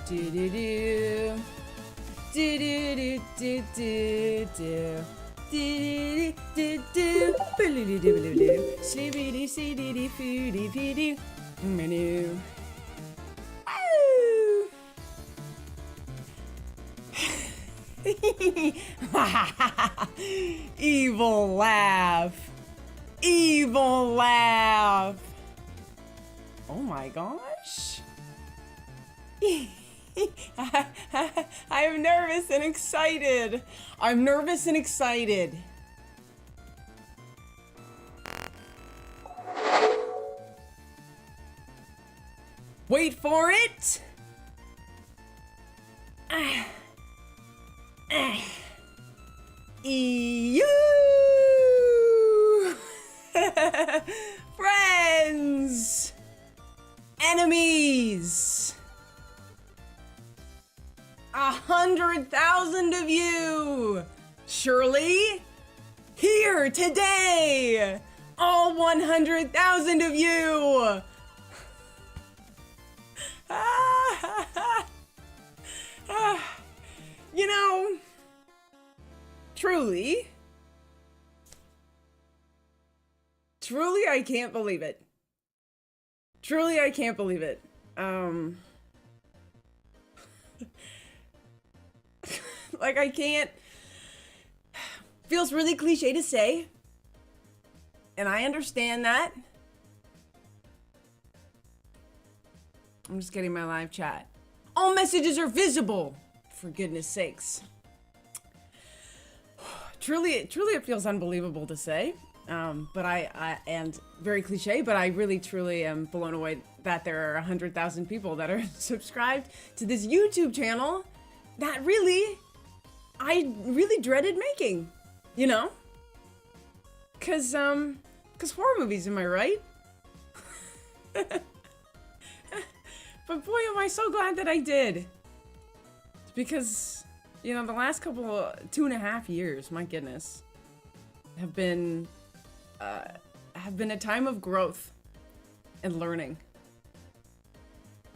Do do do. Do do do do do do. Do do do do do do. Sleepy see dee foodie feedy. Menu. Evil laugh. Evil laugh. Oh my gosh. I'm nervous and excited. I'm nervous and excited. Wait for it. EU friends, enemies, 100,000 of you, surely here today, all 100,000 of you. You know, truly, I can't believe it. Truly, I can't believe it. Like, I can't. Feels really cliche to say, and I understand that. I'm just getting my live chat. All messages are visible, for goodness sakes. Truly, it feels unbelievable to say. But and very cliche, but I really, truly am blown away that there are 100,000 people that are subscribed to this YouTube channel that I really dreaded making, you know? Cause horror movies, am I right? But boy, am I so glad that I did. Because, you know, the last couple, 2.5 years, my goodness, have been a time of growth and learning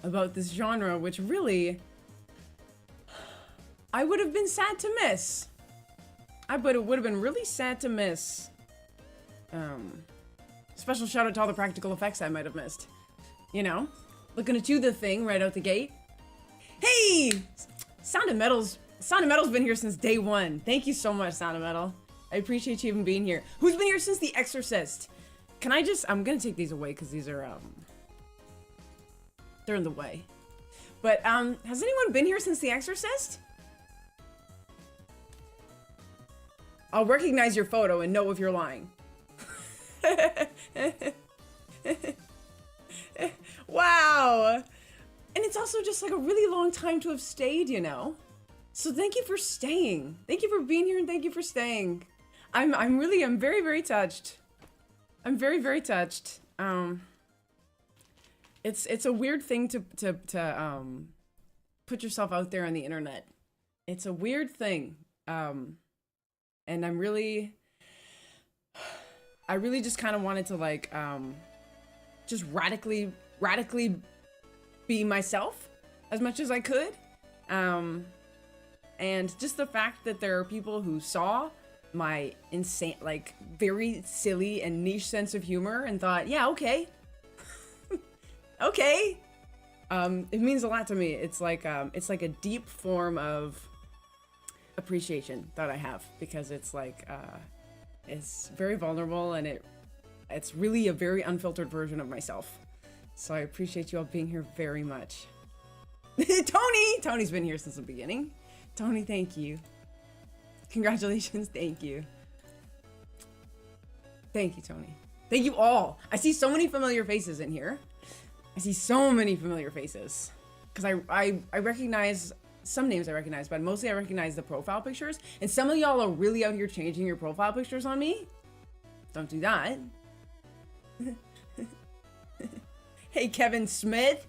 about this genre, which really, I would have been sad to miss. It would have been really sad to miss. Special shout out to all the practical effects I might have missed. You know? Looking at you, the thing, right out the gate. Hey! Sound of Metal's been here since day one. Thank you so much, Sound of Metal. I appreciate you even being here. Who's been here since The Exorcist? Can I just, I'm gonna take these away because these are, they're in the way. But, has anyone been here since The Exorcist? I'll recognize your photo and know if you're lying. Wow! And it's also just like a really long time to have stayed, you know? So thank you for staying. Thank you for being here and thank you for staying. I'm very, very touched. I'm very, very touched. It's a weird thing to put yourself out there on the internet. It's a weird thing. And I really just kind of wanted to like, just radically be myself as much as I could. And just the fact that there are people who saw my insane, like, very silly and niche sense of humor and thought, yeah, okay. Okay. It means a lot to me. It's like a deep form of appreciation that I have, because it's like, it's very vulnerable and it's really a very unfiltered version of myself. So I appreciate you all being here very much. Tony's been here since the beginning. Tony, thank you. Congratulations, thank you. Thank you, Tony. Thank you all. I see so many familiar faces in here. I see so many familiar faces. Because I recognize, some names I recognize, but mostly I recognize the profile pictures. And some of y'all are really out here changing your profile pictures on me. Don't do that. Hey, Kevin Smith.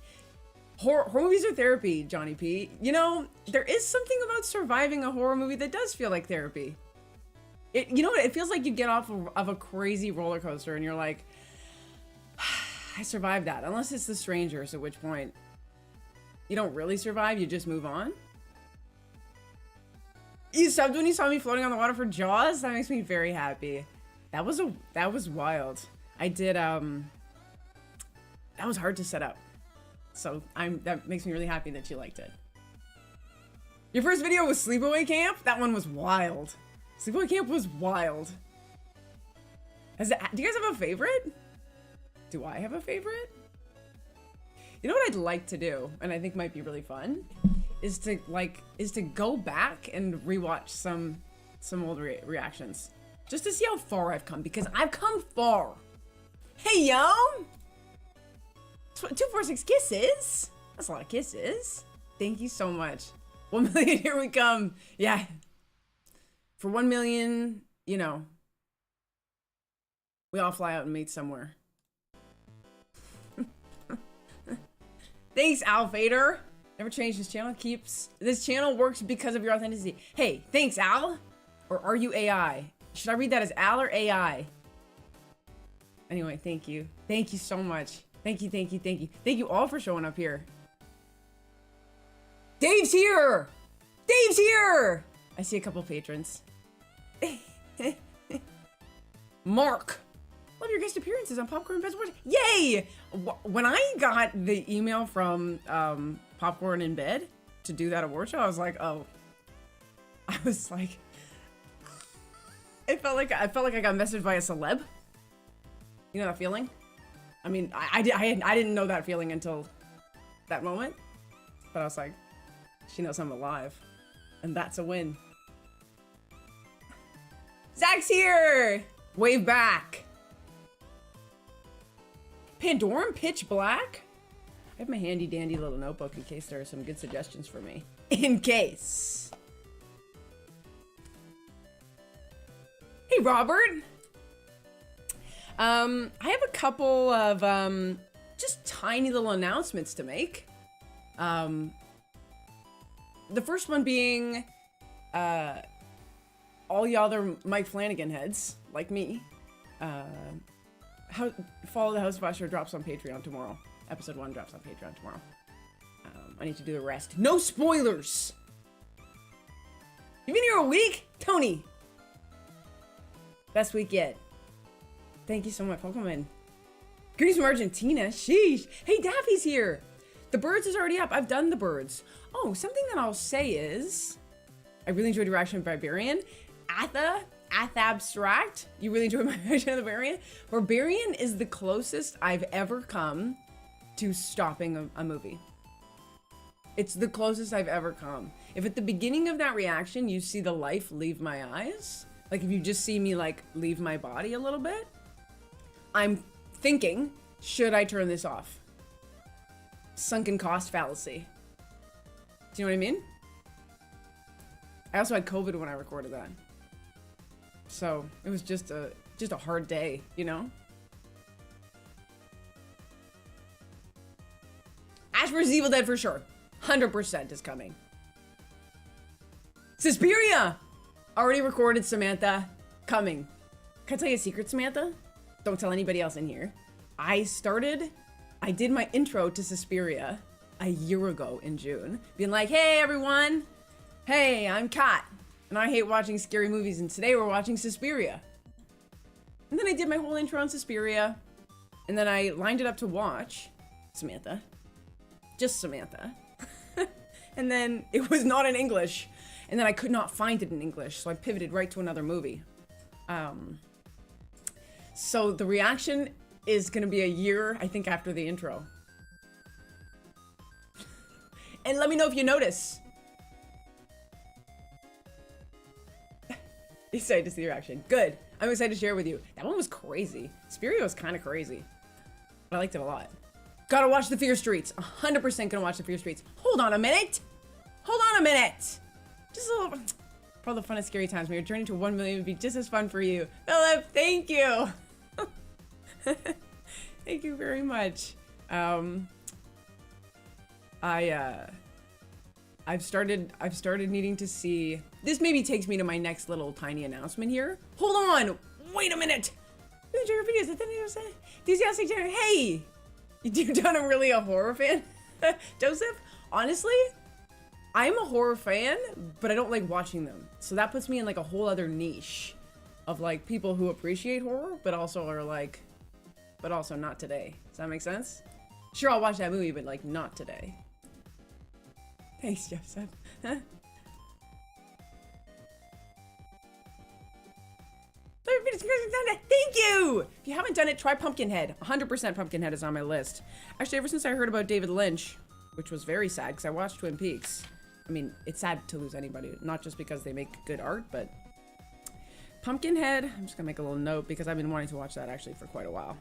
Horror movies are therapy, Johnny P. You know, there is something about surviving a horror movie that does feel like therapy. You know what? It feels like you get off of a crazy roller coaster and you're like, I survived that. Unless it's The Strangers, at which point You don't really survive, you just move on. You subbed when you saw me floating on the water for Jaws? That makes me very happy. That was wild. I did, that was hard to set up. So that makes me really happy that you liked it. Your first video was Sleepaway Camp? That one was wild. Sleepaway Camp was wild. Do you guys have a favorite? Do I have a favorite? You know what I'd like to do, and I think might be really fun, is to go back and rewatch some old reactions, just to see how far I've come, because I've come far. Hey yo, 246 kisses. That's a lot of kisses. Thank you so much. 1 million, here we come. Yeah, for 1 million, you know, we all fly out and meet somewhere. Thanks, Al Fader. Never changed his channel. This channel works because of your authenticity. Hey, thanks, Al. Or are you AI? Should I read that as Al or AI? Anyway, thank you. Thank you so much. Thank you, thank you, thank you. Thank you all for showing up here. Dave's here! Dave's here! I see a couple patrons. Mark. Love your guest appearances on Popcorn Bed Watch. Yay! When I got the email from Popcorn in Bed to do that award show, I was like, oh. I was like, I felt like I got messaged by a celeb. You know that feeling? I mean, I didn't know that feeling until that moment, but I was like, she knows I'm alive, and that's a win. Zach's here! Wave back. Pandorum Pitch Black? I have my handy dandy little notebook in case there are some good suggestions for me. In case. Hey, Robert. I have a couple of just tiny little announcements to make. The first one being all y'all other Mike Flanagan heads, like me. Follow the House of Usher drops on Patreon tomorrow. Episode 1 drops on Patreon tomorrow. I need to do the rest. No spoilers! You've been here a week? Tony! Best week yet. Thank you so much. Welcome in. Greetings from Argentina. Sheesh. Hey, Daffy's here. The Birds is already up. I've done the Birds. Oh, something that I'll say is, I really enjoyed your reaction of Barbarian. Abstract. You really enjoyed my reaction of the Barbarian? Barbarian is the closest I've ever come to stopping a movie. It's the closest I've ever come. If at the beginning of that reaction you see the life leave my eyes, like if you just see me like leave my body a little bit, I'm thinking, should I turn this off? Sunken cost fallacy. Do you know what I mean? I also had COVID when I recorded that. So it was just a hard day, you know? Ash vs. Evil Dead for sure. 100% is coming. Suspiria! Already recorded, Samantha. Coming. Can I tell you a secret, Samantha? Don't tell anybody else in here. I did my intro to Suspiria a year ago in June. Being like, hey everyone. Hey, I'm Kat. And I hate watching scary movies, and today we're watching Suspiria. And then I did my whole intro on Suspiria. And then I lined it up to watch Samantha. Just Samantha. And then it was not in English. And then I could not find it in English, so I pivoted right to another movie. So the reaction is gonna be a year, I think, after the intro. And let me know if you notice. Excited to see the reaction. Good. I'm excited to share it with you. That one was crazy. Suspiria was kind of crazy. But I liked it a lot. Gotta watch the Fear Streets. 100% gonna watch the Fear Streets. Hold on a minute. Hold on a minute. Just a little. Probably the funnest scary times. When your journey to 1 million would be just as fun for you. Philip, thank you. Thank you very much. I've started needing to see. This maybe takes me to my next little tiny announcement here. Hold on. Wait a minute. Enjoy your videos. Enthusiastic. Hey, you Dunham really a horror fan? Joseph? Honestly, I'm a horror fan, but I don't like watching them. So that puts me in like a whole other niche of like people who appreciate horror, but also are like, but also not today. Does that make sense? Sure, I'll watch that movie, but like not today. Thanks, Joseph. Thank you! If you haven't done it, try Pumpkinhead. 100% Pumpkinhead is on my list. Actually, ever since I heard about David Lynch, which was very sad because I watched Twin Peaks. I mean, it's sad to lose anybody, not just because they make good art, but Pumpkinhead, I'm just gonna make a little note because I've been wanting to watch that actually for quite a while.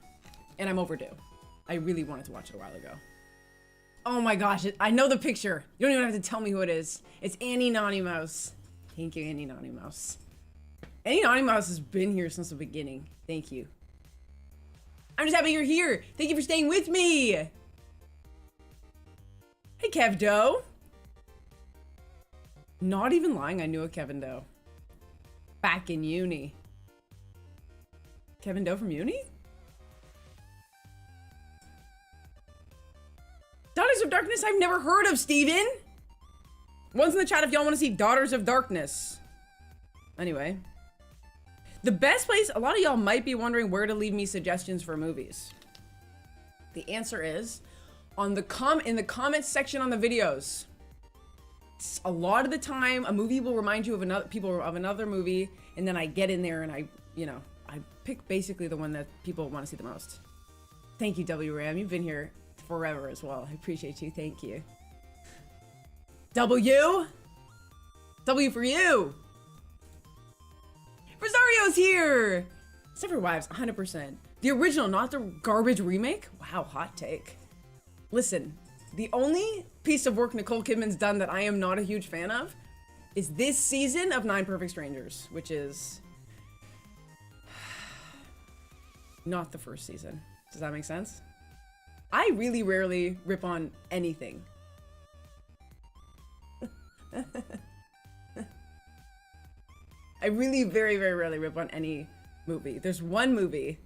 And I'm overdue. I really wanted to watch it a while ago. Oh my gosh, I know the picture. You don't even have to tell me who it is. It's Annie Naughty Mouse. Thank you, Annie Naughty Mouse. Annie Naughty Mouse has been here since the beginning. Thank you. I'm just happy you're here. Thank you for staying with me. Hey, Kev Doe. Not even lying, I knew a Kevin Doe. Back in uni. Kevin Doe from uni? Daughters of Darkness I've never heard of, Steven! One's in the chat if y'all want to see Daughters of Darkness. Anyway. The best place, a lot of y'all might be wondering where to leave me suggestions for movies. The answer is on the in the comments section on the videos. A lot of the time, a movie will remind you of another movie, and then I get in there and I pick basically the one that people want to see the most. Thank you, WRAM. You've been here forever as well. I appreciate you. Thank you. W for you. Rosario's here. Separate Wives, 100%. The original, not the garbage remake. Wow, hot take. Listen, the only piece of work Nicole Kidman's done that I am not a huge fan of is this season of 9 Perfect Strangers, which is not the first season. Does that make sense? I really rarely rip on anything. I really very, very rarely rip on any movie. There's one movie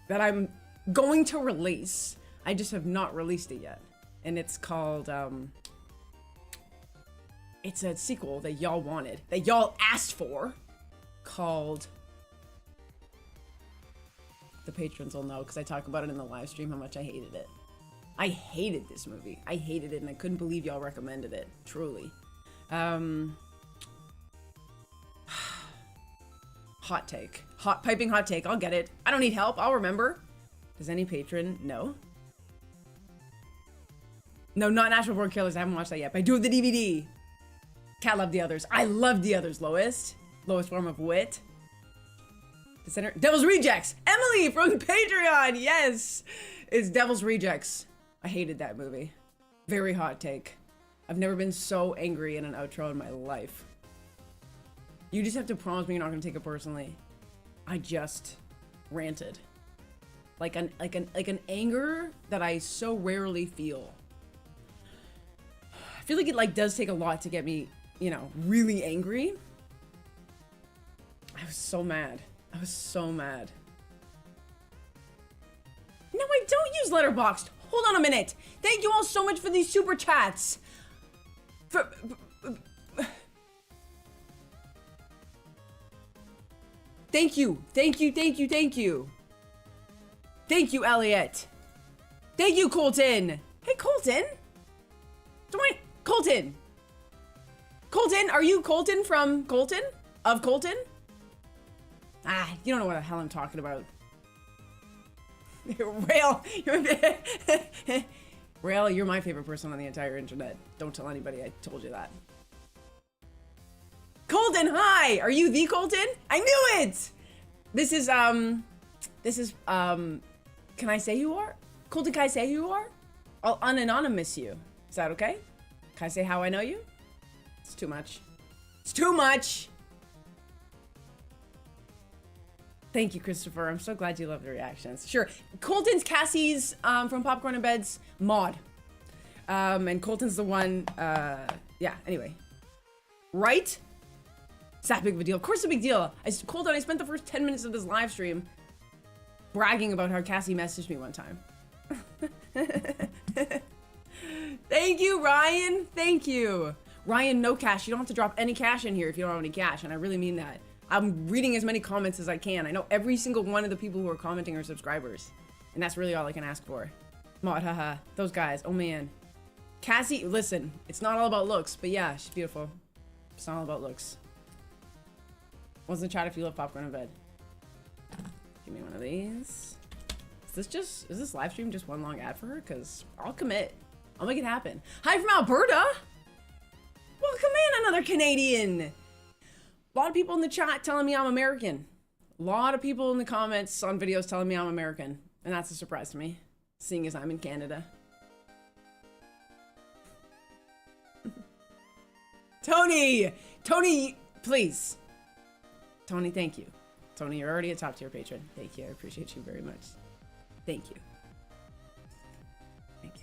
that I'm going to release. I just have not released it yet. And it's called, it's a sequel that y'all wanted, that y'all asked for, called, the patrons will know because I talk about it in the live stream how much I hated it. I hated this movie. I hated it and I couldn't believe y'all recommended it, truly. Hot take. Piping hot take. I'll get it. I don't need help. I'll remember. Does any patron know? No, not Natural Born Killers. I haven't watched that yet, but I do have the DVD. Cat Love the Others. I love the others. Lowest form of wit. The center. Devil's Rejects. Emily from Patreon. Yes. It's Devil's Rejects. I hated that movie. Very hot take. I've never been so angry in an outro in my life. You just have to promise me you're not going to take it personally. I just ranted. Like an anger that I so rarely feel. I feel like it does take a lot to get me, really angry. I was so mad. I was so mad. No, I don't use Letterboxd. Hold on a minute. Thank you all so much for these super chats. Thank you. Thank you, thank you, thank you. Thank you, Elliot. Thank you, Colton. Hey, Colton. Colton. Colton, are you Colton from Colton? Of Colton? Ah, you don't know what the hell I'm talking about. Rail, you're my favorite person on the entire internet. Don't tell anybody I told you that. Colton, hi! Are you the Colton? I knew it! This is, can I say who you are? Colton, can I say who you are? I'll unanonymous you. Is that okay? Can I say how I know you? It's too much. It's too much! Thank you, Christopher. I'm so glad you love the reactions. Sure. Colton's Cassie's, from Popcorn and Bed's mod. And Colton's the one, yeah, anyway. Right? It's that big of a deal. Of course it's a big deal. Colton, I spent the first 10 minutes of this live stream bragging about how Cassie messaged me one time. Thank you, Ryan. Thank you. Ryan, no cash. You don't have to drop any cash in here if you don't have any cash, and I really mean that. I'm reading as many comments as I can. I know every single one of the people who are commenting are subscribers, and that's really all I can ask for. Mod, haha. Those guys. Oh, man. Cassie, listen. It's not all about looks, but yeah, she's beautiful. It's not all about looks. What's in the chat if you love popcorn in bed? Give me one of these. Is this live stream just one long ad for her? Because I'll commit. I'll make it happen. Hi from Alberta. Welcome in, another Canadian. A lot of people in the chat telling me I'm American. A lot of people in the comments on videos telling me I'm American. And that's a surprise to me, seeing as I'm in Canada. Tony! Tony, please. Tony, thank you. Tony, you're already a top tier patron. Thank you, I appreciate you very much. Thank you. Thank you.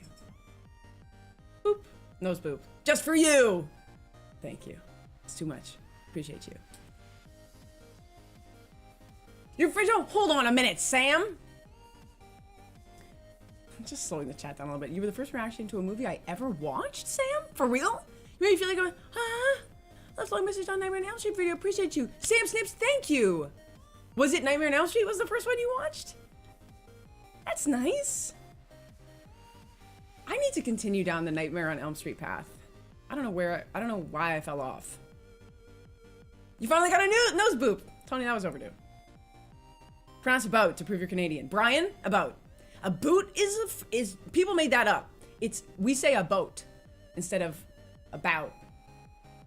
Boop. Nose boop. Just for you! Thank you. It's too much. Appreciate you. Your fridge. Oh, hold on a minute, Sam. I'm just slowing the chat down a little bit. You were the first reaction to a movie I ever watched, Sam? For real? You made me feel like going, that's like message on Nightmare on Elm Street video. Appreciate you. Sam Snips, thank you. Was it Nightmare on Elm Street was the first one you watched? That's nice. I need to continue down the Nightmare on Elm Street path. I don't know why I fell off. You finally got a new nose boop. Tony, that was overdue. Pronounce about to prove you're Canadian. Brian, about. A boot is people made that up. We say a boat instead of about.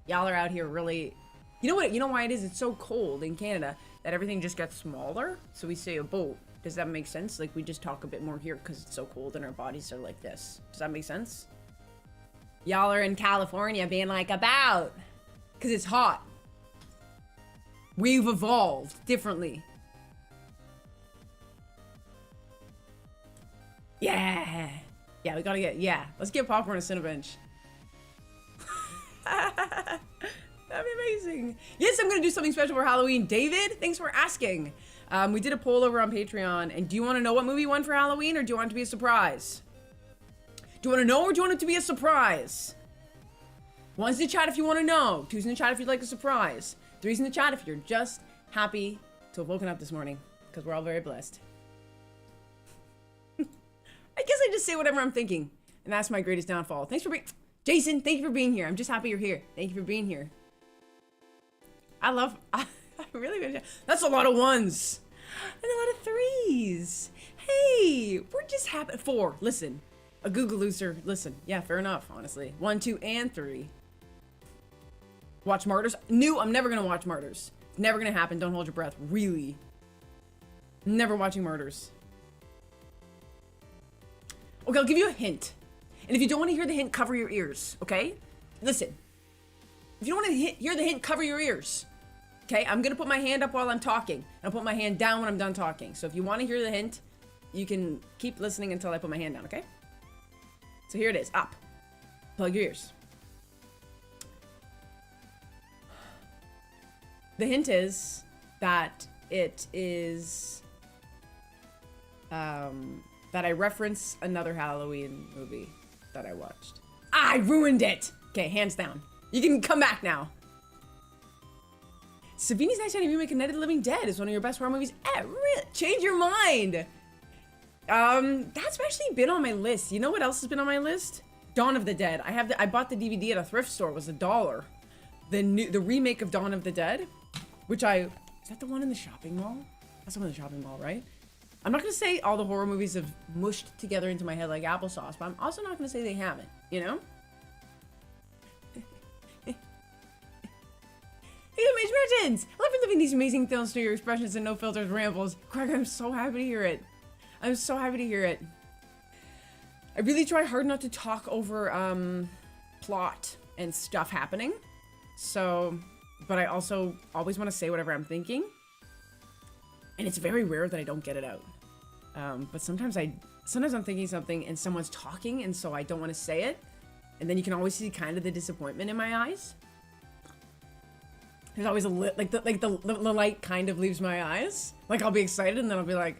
Y'all are out here really, you know why it is? It's so cold in Canada that everything just gets smaller. So we say a boat. Does that make sense? Like we just talk a bit more here because it's so cold and our bodies are like this. Does that make sense? Y'all are in California being like about because it's hot. We've evolved differently. Yeah. Yeah, we gotta get, let's get popcorn and Cinebench. That'd be amazing. Yes, I'm gonna do something special for Halloween. David, thanks for asking. We did a poll over on Patreon, and do you want to know what movie won for Halloween, or do you want it to be a surprise? Do you want to know, or do you want it to be a surprise? One's in the chat if you want to know. Two's in the chat if you'd like a surprise. Three's in the chat if you're just happy to have woken up this morning, because we're all very blessed. I guess I just say whatever I'm thinking, and that's my greatest downfall. Thanks for being, Jason, thank you for being here. I'm just happy you're here. Thank you for being here. I really, that's a lot of ones. And a lot of threes. Hey, we're just happy. 4, listen. A Google loser, listen. Yeah, fair enough, honestly. 1, 2, and 3. Watch Martyrs. No, I'm never gonna watch Martyrs. It's never gonna happen. Don't hold your breath. Really. Never watching Martyrs. Okay, I'll give you a hint. And if you don't want to hear the hint, cover your ears, okay? Listen. If you don't want to hear the hint, cover your ears. Okay, I'm gonna put my hand up while I'm talking. And I'll put my hand down when I'm done talking. So if you want to hear the hint, you can keep listening until I put my hand down, okay? So here it is, up. Plug your ears. The hint is that it is, that I reference another Halloween movie that I watched. I ruined it! Okay, hands down. You can come back now. Savini's Night Shining remake of Night of the Living Dead is one of your best horror movies ever. Change your mind! That's actually been on my list. You know what else has been on my list? Dawn of the Dead. I bought the DVD at a thrift store. It was $1. The remake of Dawn of the Dead, which is that the one in the shopping mall? That's the one in the shopping mall, right? I'm not gonna say all the horror movies have mushed together into my head like applesauce, but I'm also not gonna say they haven't, you know? Hey, Mitch Merchants! I love for living these amazing films through your expressions and no filters rambles. Craig, I'm so happy to hear it. I'm so happy to hear it. I really try hard not to talk over plot and stuff happening. So, but I also always want to say whatever I'm thinking. And it's very rare that I don't get it out. But sometimes I'm thinking something and someone's talking, and so I don't want to say it. And then you can always see kind of the disappointment in my eyes. There's always a the light kind of leaves my eyes. Like I'll be excited and then I'll be like,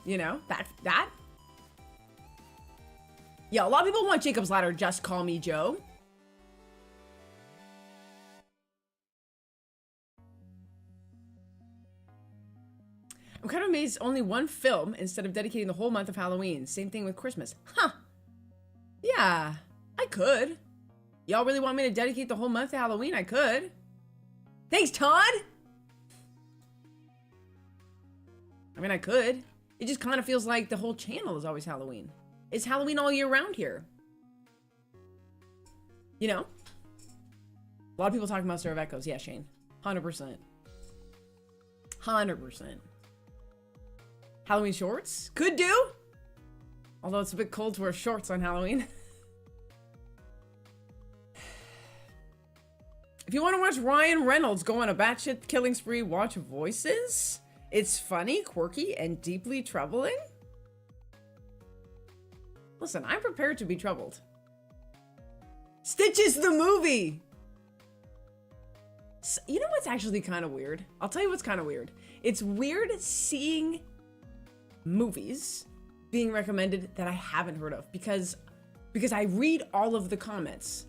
you know, that. Yeah, a lot of people want Jacob's Ladder, just call me Joe. I'm kind of amazed only one film instead of dedicating the whole month of Halloween. Same thing with Christmas. Huh. Yeah, I could. Y'all really want me to dedicate the whole month to Halloween? I could. Thanks, Todd! I mean, I could. It just kind of feels like the whole channel is always Halloween. It's Halloween all year round here. You know? A lot of people talking about Star of Echoes. Yeah, Shane. 100%. 100%. Halloween shorts? Could do! Although it's a bit cold to wear shorts on Halloween. If you want to watch Ryan Reynolds go on a batshit killing spree, watch Voices. It's funny, quirky, and deeply troubling. Listen, I'm prepared to be troubled. Stitches the movie! So, you know what's actually kind of weird? I'll tell you what's kind of weird. It's weird seeing movies being recommended that I haven't heard of because I read all of the comments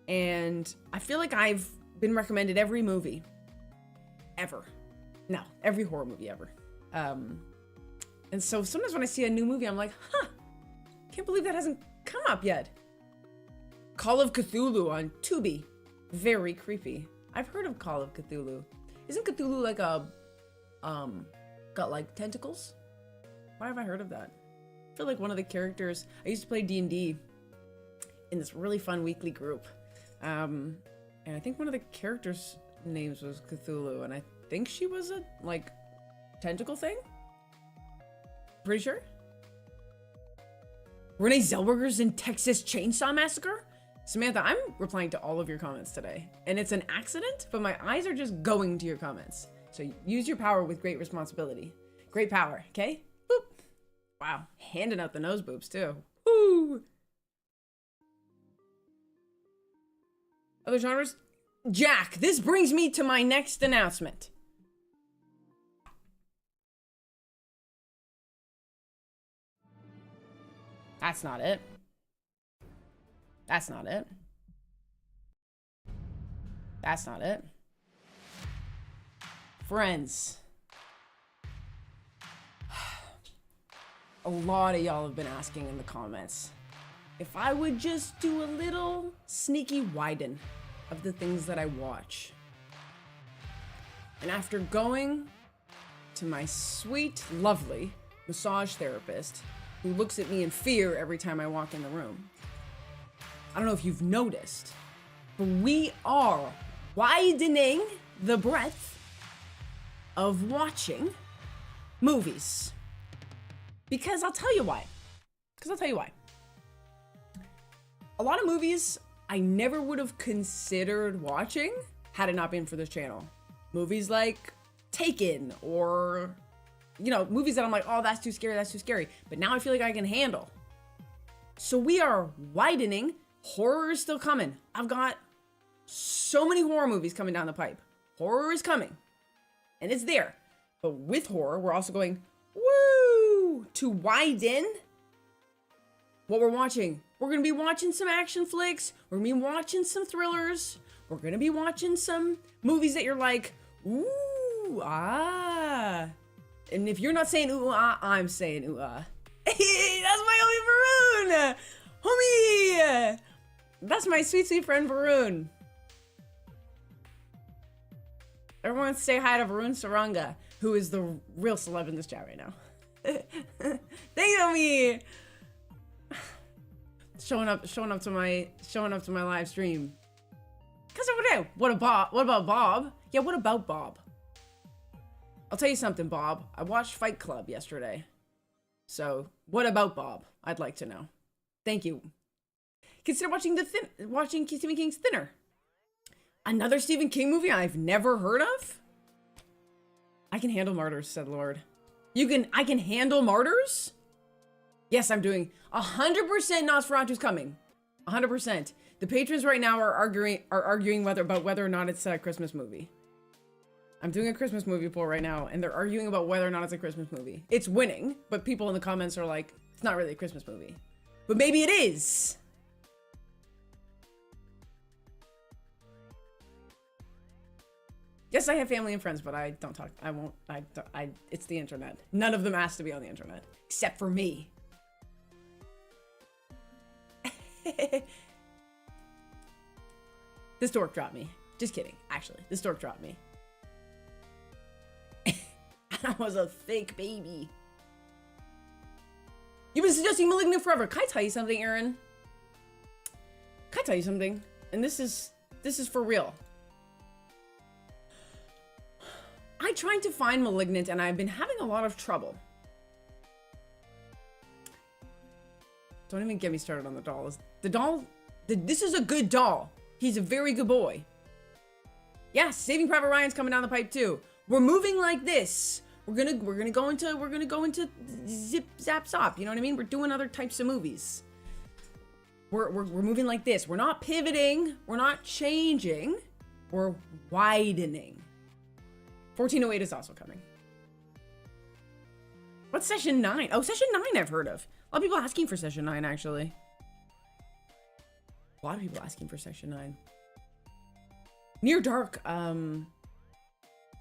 and I feel like I've been recommended every movie ever. No, every horror movie ever. And so sometimes when I see a new movie, I'm like, huh, can't believe that hasn't come up yet. Call of Cthulhu on Tubi. Very creepy. I've heard of Call of Cthulhu. Isn't Cthulhu like a, got like tentacles? Why have I heard of that? I feel like one of the characters, I used to play D&D in this really fun weekly group. And I think one of the characters' names was Cthulhu, and I think she was a, like, tentacle thing? Pretty sure? Renee Zellweger's in Texas Chainsaw Massacre? Samantha, I'm replying to all of your comments today. And it's an accident, but my eyes are just going to your comments. So use your power with great responsibility. Great power, okay? Boop. Wow, handing out the nose boobs too. Woo! Other genres? Jack, this brings me to my next announcement. That's not it. That's not it. That's not it. Friends. A lot of y'all have been asking in the comments if I would just do a little sneaky widen of the things that I watch. And after going to my sweet, lovely massage therapist who looks at me in fear every time I walk in the room, I don't know if you've noticed, but we are widening the breadth of watching movies. Because I'll tell you why. A lot of movies I never would have considered watching had it not been for this channel. Movies like Taken, or, you know, movies that I'm like, oh, that's too scary. But now I feel like I can handle. So we are widening. Horror is still coming. I've got so many horror movies coming down the pipe. Horror is coming. And it's there. But with horror, we're also going, woo, to widen what we're watching. We're going to be watching some action flicks. We're going to be watching some thrillers. We're going to be watching some movies that you're like, ooh, ah. And if you're not saying ooh, ah, I'm saying ooh, ah. That's my homie Varun. Homie. That's my sweet, sweet friend Varun. Everyone say hi to Varun Saranga, who is the real celeb in this chat right now. Thank you, homie. Showing up to my live stream. Cause over there, what about Bob? Yeah, what about Bob? I'll tell you something, Bob. I watched Fight Club yesterday. So, what about Bob? I'd like to know. Thank you. Consider watching Stephen King's Thinner. Another Stephen King movie I've never heard of? I can handle martyrs, said Lord. I can handle martyrs? Yes, I'm doing 100% Nosferatu's coming. 100%. The patrons right now are arguing about whether or not it's a Christmas movie. I'm doing a Christmas movie poll right now, and they're arguing about whether or not it's a Christmas movie. It's winning, but people in the comments are like, it's not really a Christmas movie. But maybe it is. Yes, I have family and friends, but I don't talk. I won't. It's the internet. None of them ask to be on the internet, except for me. This dork dropped me. Just kidding. Actually, this dork dropped me. I was a fake baby. You've been suggesting Malignant forever. Can I tell you something, Aaron? Can I tell you something? And this is for real. I tried to find Malignant and I've been having a lot of trouble. Don't even get me started on the doll. The doll, this is a good doll. He's a very good boy. Yes, Saving Private Ryan's coming down the pipe too. We're moving like this. We're gonna go into zip zap zop. You know what I mean? We're doing other types of movies. We're moving like this. We're not pivoting. We're not changing. We're widening. 1408 is also coming. What's Session 9? Oh, Session 9 I've heard of. A lot of people asking for Session 9, actually. A lot of people asking for Session 9. Near Dark,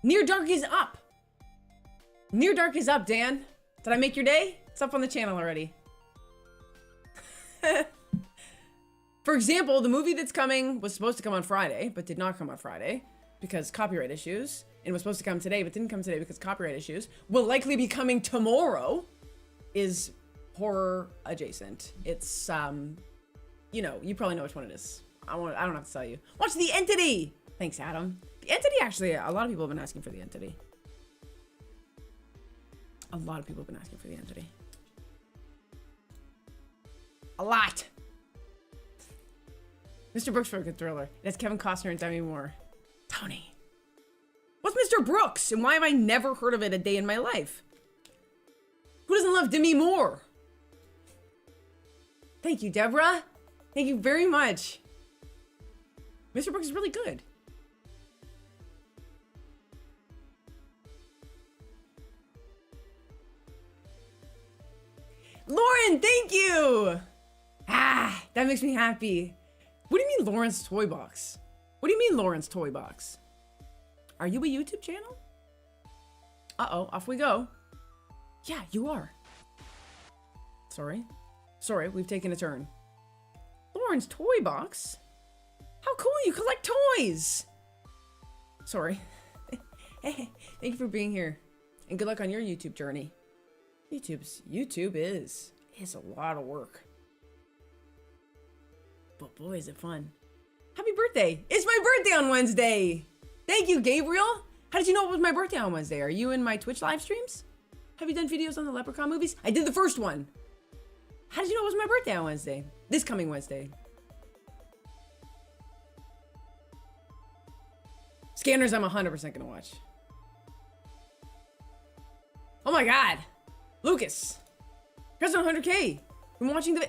Near Dark is up! Near Dark is up, Dan. Did I make your day? It's up on the channel already. For example, the movie that's coming was supposed to come on Friday, but did not come on Friday because copyright issues. And was supposed to come today, but didn't come today because copyright issues. Will likely be coming tomorrow. Is horror adjacent. It's you know, you probably know which one it is. I don't have to tell you. Watch The Entity. Thanks, Adam. The Entity, actually, a lot of people have been asking for The Entity. A lot of people have been asking for The Entity. A lot. Mr. Brooks for a good thriller. It has Kevin Costner and Demi Moore. Tony. What's Mr. Brooks? And why have I never heard of it a day in my life? Who doesn't love Demi Moore? Thank you, Deborah. Thank you very much. Mr. Brooks is really good. Lauren, thank you. Ah, that makes me happy. What do you mean Lauren's Toy Box? What do you mean Lauren's Toy Box? Are you a YouTube channel? Uh-oh, off we go. Yeah, you are. Sorry, we've taken a turn. Lauren's Toy Box? How cool, you collect toys! Sorry. Hey, thank you for being here. And good luck on your YouTube journey. YouTube is a lot of work. But boy, is it fun. Happy birthday! It's my birthday on Wednesday! Thank you, Gabriel! How did you know it was my birthday on Wednesday? Are you in my Twitch live streams? Have you done videos on the Leprechaun movies? I did the first one. How did you know it was my birthday on Wednesday? This coming Wednesday. Scanners, I'm 100% gonna watch. Oh my god! Lucas! President 100K! I'm watching the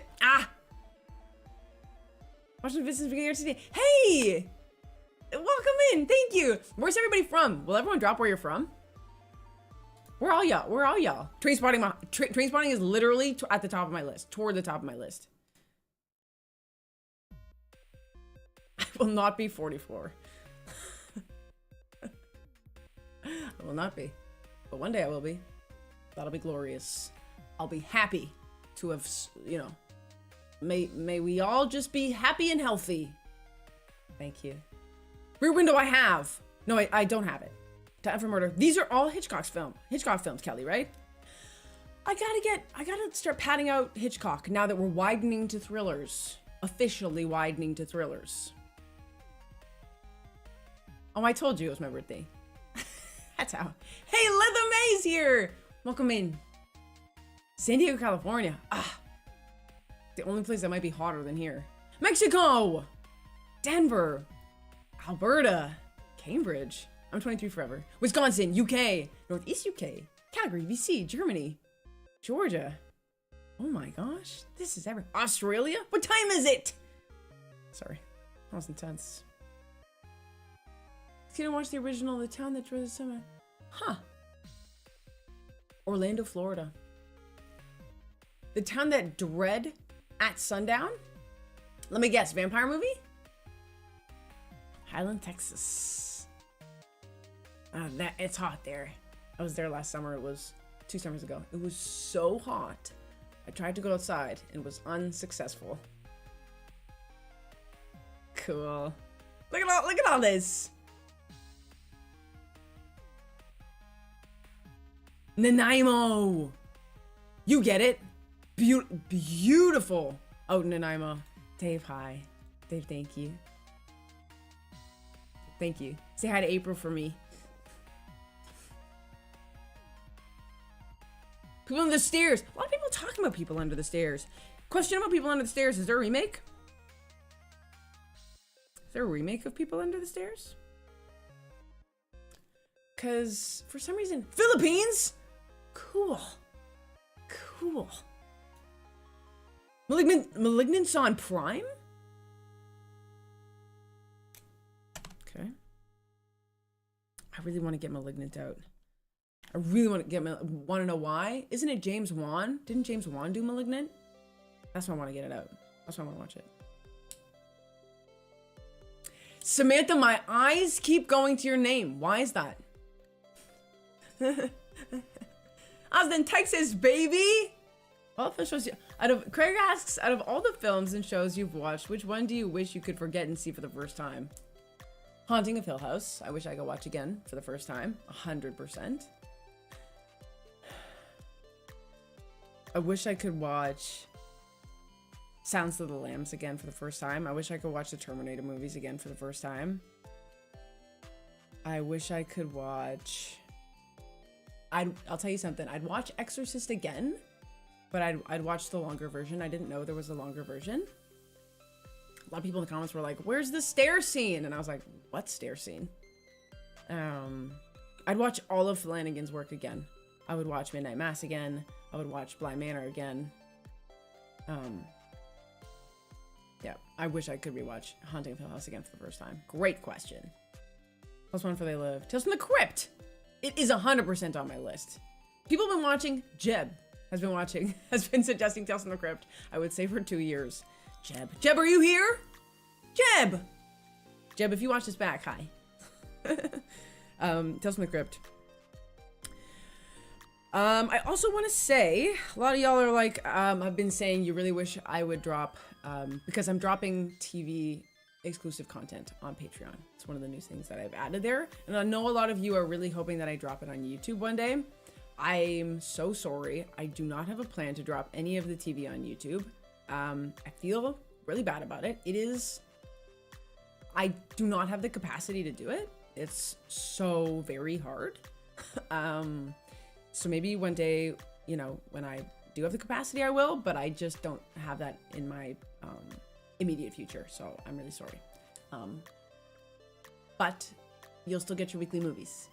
watching Vincent's video today. Hey! Welcome in, thank you! Where's everybody from? Will everyone drop where you're from? Where all y'all? Where all y'all? Trainspotting is literally at the top of my list. Toward the top of my list. I will not be 44. I will not be. But one day I will be. That'll be glorious. I'll be happy to have, you know, may we all just be happy and healthy. Thank you. Rear Window I have. No, I don't have it. Time for Murder. These are all Hitchcock films, Kelly, right? I gotta start padding out Hitchcock now that we're widening to thrillers. Officially widening to thrillers. Oh, I told you it was my birthday. That's how. Hey, Leather Maze here! Welcome in. San Diego, California. Ah. The only place that might be hotter than here. Mexico! Denver. Alberta. Cambridge. I'm 23 forever. Wisconsin, UK. Northeast UK. Calgary, BC, Germany. Georgia. Oh my gosh. This is ever. Australia? What time is it? Sorry. That was intense. Let's get and watch the original The Town That Drew the Summer. Huh. Orlando, Florida. The Town That Dread at sundown. Let me guess, vampire movie? Highland, Texas. It's hot there. I was there last summer. It was 2 summers ago. It was so hot. I tried to go outside and was unsuccessful. Cool. Look at all this. Nanaimo. You get it? Beautiful. Oh, Nanaimo. Dave, hi. Dave, thank you. Thank you. Say hi to April for me. People Under the Stairs. A lot of people talking about People Under the Stairs. Question about People Under the Stairs. Is there a remake? Is there a remake of People Under the Stairs? Because for some reason, Philippines? Cool. Cool. Malignant's on Prime? Okay. I really want to get Malignant out. I really want to get want to know why? Isn't it James Wan? Didn't James Wan do Malignant? That's why I want to get it out. That's why I want to watch it. Samantha, my eyes keep going to your name. Why is that? Austin, Texas, baby. All the shows you, Craig asks, out of all the films and shows you've watched, which one do you wish you could forget and see for the first time? Haunting of Hill House. I wish I could watch again for the first time. 100%. I wish I could watch Silence of the Lambs again for the first time. I wish I could watch the Terminator movies again for the first time. I wish I could watch... I'll tell you something. I'd watch Exorcist again, but I'd watch the longer version. I didn't know there was a longer version. A lot of people in the comments were like, where's the stair scene? And I was like, what stair scene? I'd watch all of Flanagan's work again. I would watch Midnight Mass again. I would watch Bly Manor again. Yeah, I wish I could rewatch Haunting of Hill House again for the first time. Great question. +1 for They Live. Tales from the Crypt. It is 100% on my list. People have been watching. Jeb has been suggesting Tales from the Crypt. I would say for 2 years. Jeb, are you here? Jeb, if you watch this back, hi. Tales from the Crypt. I also want to say, a lot of y'all are like, I've been saying you really wish I would drop, because I'm dropping TV exclusive content on Patreon. It's one of the new things that I've added there. And I know a lot of you are really hoping that I drop it on YouTube one day. I'm so sorry. I do not have a plan to drop any of the TV on YouTube. I feel really bad about it. I do not have the capacity to do it. It's so very hard. So maybe one day, you know, when I do have the capacity, I will, but I just don't have that in my immediate future. So I'm really sorry. But you'll still get your weekly movies.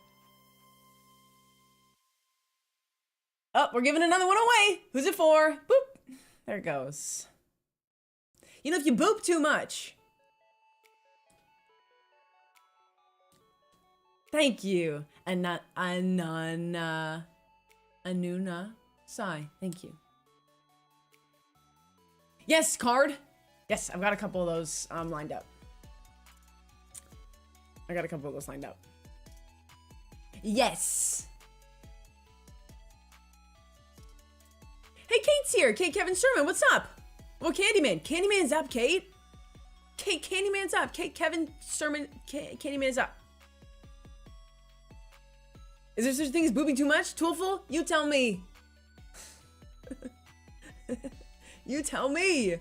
Oh, we're giving another one away. Who's it for? Boop. There it goes. You know, if you boop too much. Thank you. Anuna Sai. Thank you. Yes, card. Yes, I've got a couple of those lined up. Yes. Hey, Kate's here. Kate Kevin Sherman, what's up? Well, Candyman. Candyman's up, Kate. Candyman's up. Kate Kevin Sherman. Candyman's up. Is there such a thing as booping too much? Toolful? You tell me. You tell me.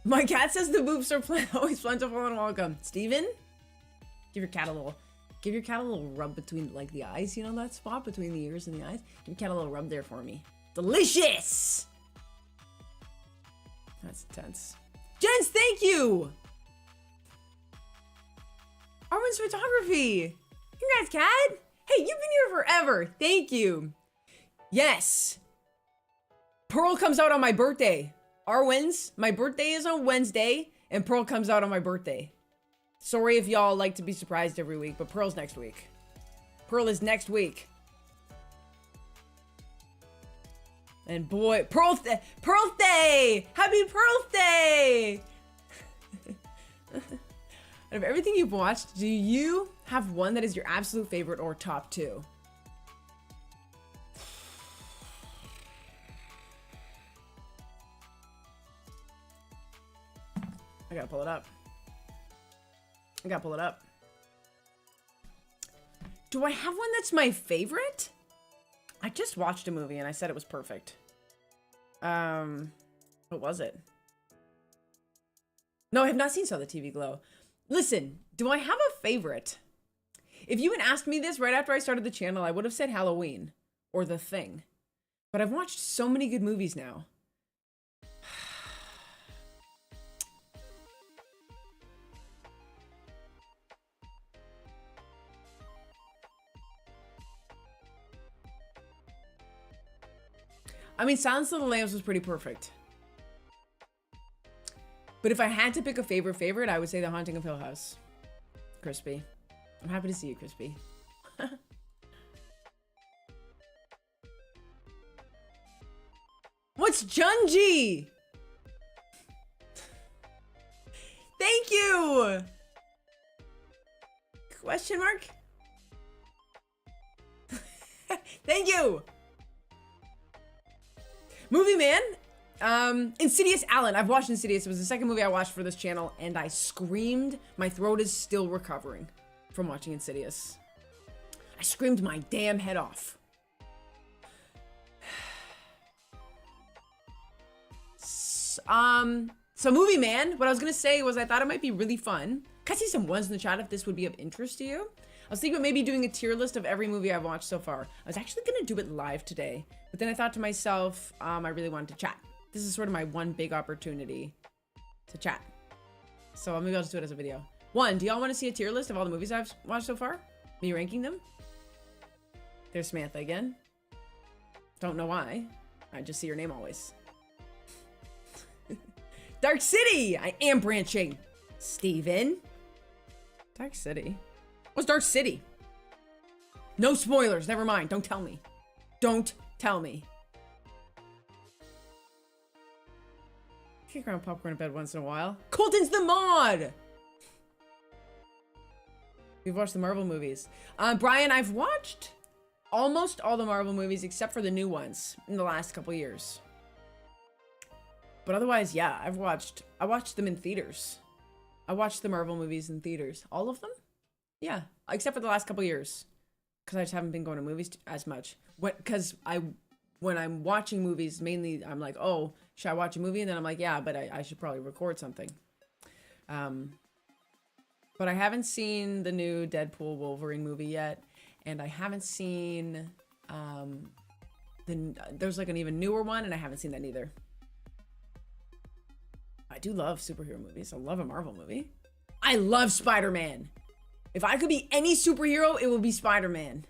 My cat says the boobs are always plentiful and welcome. Steven? Give your cat a little rub between, like, the eyes. You know that spot between the ears and the eyes? Give your cat a little rub there for me. Delicious! That's intense. Jens, thank you! Armin's Photography! Congrats, cat! Hey, you've been here forever! Thank you! Yes! Pearl comes out on my birthday. Arwen's, my birthday is on Wednesday, and Pearl comes out on my birthday. Sorry if y'all like to be surprised every week, but Pearl's next week. Pearl is next week. And boy, Pearl Day! Happy Pearl Day! Out of everything you've watched, do you have one that is your absolute favorite or top two? I gotta pull it up. Do I have one that's my favorite? I just watched a movie and I said it was perfect. What was it? No, I have not seen Saw the TV Glow. Listen, do I have a favorite? If you had asked me this right after I started the channel, I would have said Halloween or The Thing. But I've watched so many good movies now. I mean, Silence of the Lambs was pretty perfect. But if I had to pick a favorite, I would say The Haunting of Hill House. Chrispy. I'm happy to see you, Chrispy. What's Junji? Thank you! Question mark? Thank you! Movie Man, Insidious Alan. I've watched Insidious. It was the second movie I watched for this channel, and I screamed. My throat is still recovering from watching Insidious. I screamed my damn head off. So Movie Man, what I was gonna say was I thought it might be really fun. Can I see some ones in the chat if this would be of interest to you? I was thinking about maybe doing a tier list of every movie I've watched so far. I was actually gonna do it live today, but then I thought to myself, I really wanted to chat. This is sort of my one big opportunity to chat. So maybe I'll just do it as a video. One, do y'all want to see a tier list of all the movies I've watched so far? Me ranking them? There's Samantha again. Don't know why. I just see your name always. Dark City! I am branching. Steven. Dark City? What's Dark City? No spoilers, never mind. Don't tell me. Don't tell me. Kick around popcorn in bed once in a while. Colton's the mod! We've watched the Marvel movies. Brian, I've watched almost all the Marvel movies except for the new ones in the last couple years. But otherwise, yeah, I watched them in theaters. I watched the Marvel movies in theaters. All of them? Yeah, except for the last couple years. Because I just haven't been going to movies as much. Because when I'm watching movies, mainly I'm like, oh, should I watch a movie? And then I'm like, yeah, but I should probably record something. But I haven't seen the new Deadpool Wolverine movie yet. And I haven't seen, there's like an even newer one, and I haven't seen that either. I do love superhero movies. I love a Marvel movie. I love Spider-Man. If I could be any superhero, it would be Spider-Man.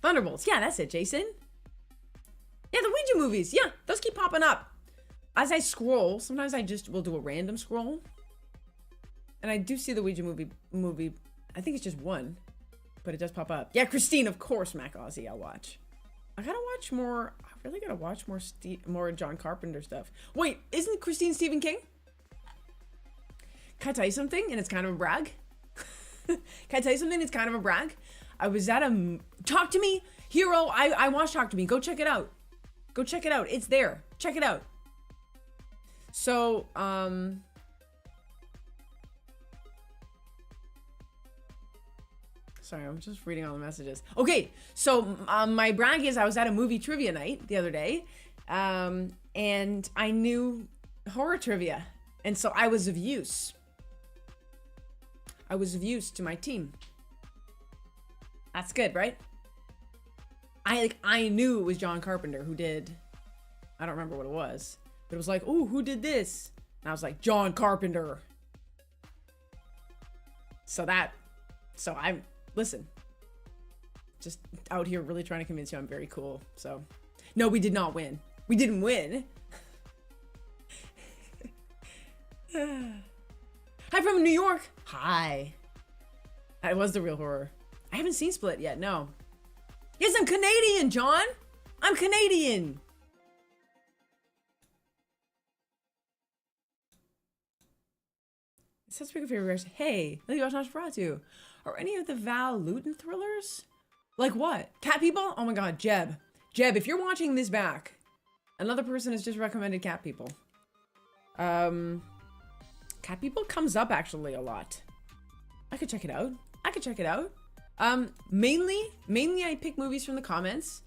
Thunderbolts. Yeah, that's it, Jason. Yeah, the Ouija movies. Yeah, those keep popping up. As I scroll, sometimes I just will do a random scroll. And I do see the Ouija movie. I think it's just one, but it does pop up. Yeah, Christine, of course, Mac Aussie, I'll watch. I gotta watch more. I really gotta watch more John Carpenter stuff. Wait, isn't Christine Stephen King? Can I tell you something? And it's kind of a brag. Can I tell you something? It's kind of a brag. I was at a Talk to Me Hero. I watched Talk to Me. Go check it out. Go check it out. It's there. Check it out. So, sorry, I'm just reading all the messages. Okay, so my brag is I was at a movie trivia night the other day, and I knew horror trivia, and so I was of use. I was of use to my team. That's good, right? I knew it was John Carpenter who did. I don't remember what it was, but it was like, ooh, who did this? And I was like, John Carpenter. So I'm. Listen, just out here really trying to convince you I'm very cool. So, no, we did not win. We didn't win. Hi from New York. Hi. That was the real horror. I haven't seen Split yet, no. Yes, I'm Canadian, John. I'm Canadian. Says speaking of favorites. Hey, let me watch Nosferatu. Are any of the Val Luton thrillers? Like what? Cat People? Oh my god, Jeb. Jeb, if you're watching this back, another person has just recommended Cat People. Cat People comes up actually a lot. I could check it out. I could check it out. Mainly I pick movies from the comments,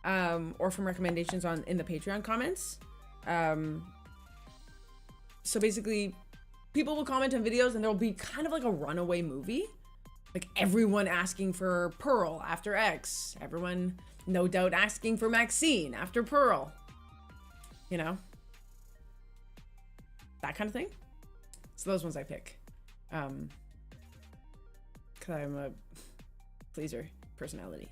or from recommendations in the Patreon comments. So basically, people will comment on videos and there'll be kind of like a runaway movie. Like everyone asking for Pearl after X. Everyone, no doubt, asking for Maxine after Pearl. You know? That kind of thing. So those ones I pick. Cause I'm a pleaser personality.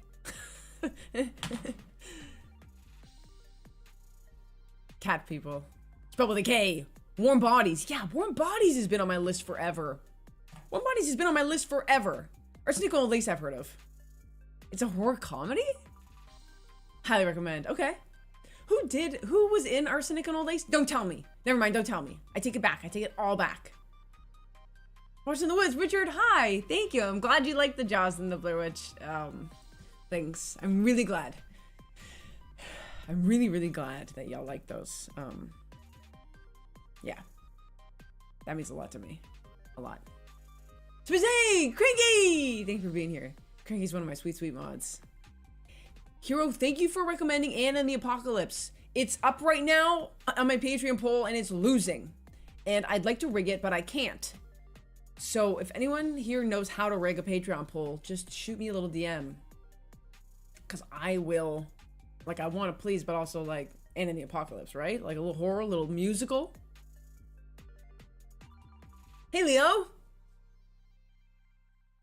Cat People. Spelled with a K. Warm Bodies. Yeah, Warm Bodies has been on my list forever. Warm Bodies has been on my list forever. Arsenic and Old Lace I've heard of. It's a horror comedy? Highly recommend. Okay. Who was in Arsenic and Old Lace? Don't tell me. Never mind, don't tell me. I take it back. I take it all back. Watch in the Woods. Richard, hi. Thank you. I'm glad you like the Jaws and the Blair Witch things. I'm really glad. I'm really, really glad that y'all like those. Yeah. That means a lot to me. A lot. Spizzy! Cranky! Thank you for being here. Cranky's one of my sweet, sweet mods. Hero, thank you for recommending Anna and the Apocalypse. It's up right now on my Patreon poll and it's losing. And I'd like to rig it, but I can't. So if anyone here knows how to rig a Patreon poll, just shoot me a little DM. Because I will, like, I want to please, but also like Anna and the Apocalypse, right? Like a little horror, a little musical. Hey, Leo.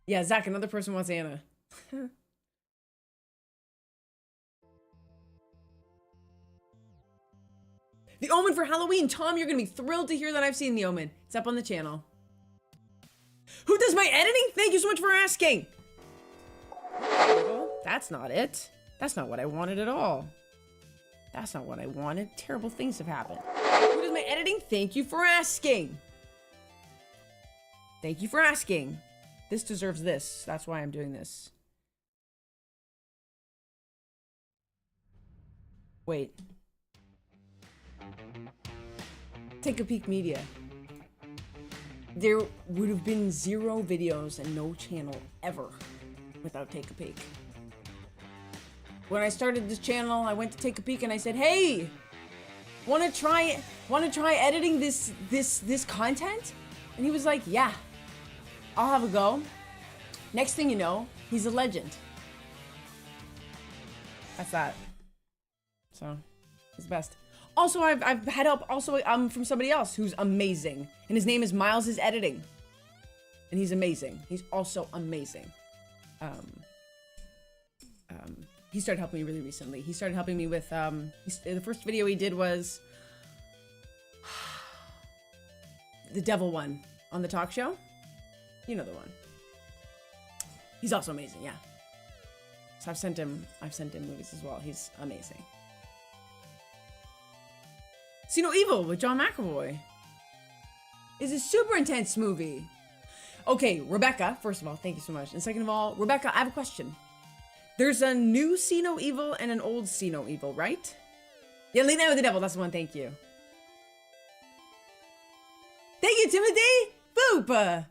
Yeah, Zach, another person wants Anna. The Omen for Halloween. Tom, you're going to be thrilled to hear that I've seen The Omen. It's up on the channel. Who does my editing? Thank you so much for asking. That's not it. That's not what I wanted at all. That's not what I wanted. Terrible things have happened. Who does my editing? Thank you for asking. Thank you for asking. This deserves this. That's why I'm doing this. Wait. Take a Peek Media. There would have been 0 videos and no channel ever without Take a Peek. When I started this channel, I went to Take a Peek and I said, "Hey, wanna try editing this content?" And he was like, "Yeah, I'll have a go." Next thing you know, he's a legend. That's that. So, he's the best. Also, I've had help also from somebody else who's amazing. And his name is Miles' Editing. And he's amazing. He's also amazing. He started helping me really recently. He started helping me with, the first video he did was the devil one on the talk show. You know the one. He's also amazing, yeah. So I've sent him movies as well. He's amazing. See No Evil with John McAvoy is a super intense movie. Okay, Rebecca, first of all, thank you so much. And second of all, Rebecca, I have a question. There's a new See No Evil and an old See No Evil, right? Yeah, Late Night with the Devil, that's the one, thank you. Thank you, Timothy! Boop!